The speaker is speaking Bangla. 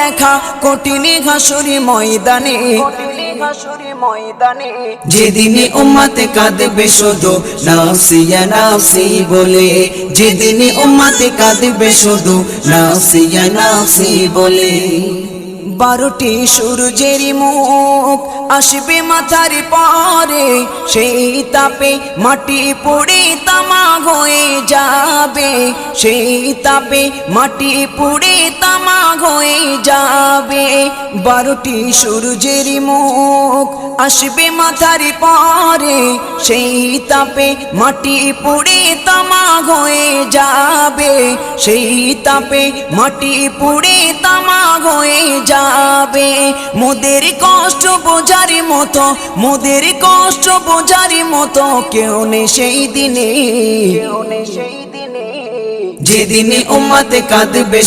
দেখা কঠিন হাসুরি ময়দানে, যেদিনে উম্মতে কাঁদবে শুধু নাফসি ইয়া নাফসি বলে, যেদিনে উম্মতে কাঁদবে শুধু নাফসি ইয়া নাফসি বলে। 12টি সূর্যের মুখ আসবে মাথার পরে, সেই তাপে মাটি পুড়ে তামা হয়ে যাবে, সেই তাপে মাটি পুড়ে তামা হয়ে যাবে। 12টি সূর্যের মুখ আসবে মাথার পরে, সেই তাপে মাটি পুড়ে তামা হয়ে যাবে, সেই তাপে মাটি পুড়ে তামা হয়ে যাবে। মোদের কষ্ট বোঝার মতো, মোদের কষ্ট বোঝার মতো কেউ নেই সেই দিনে, যেদিনে উম্মতে কাঁদবে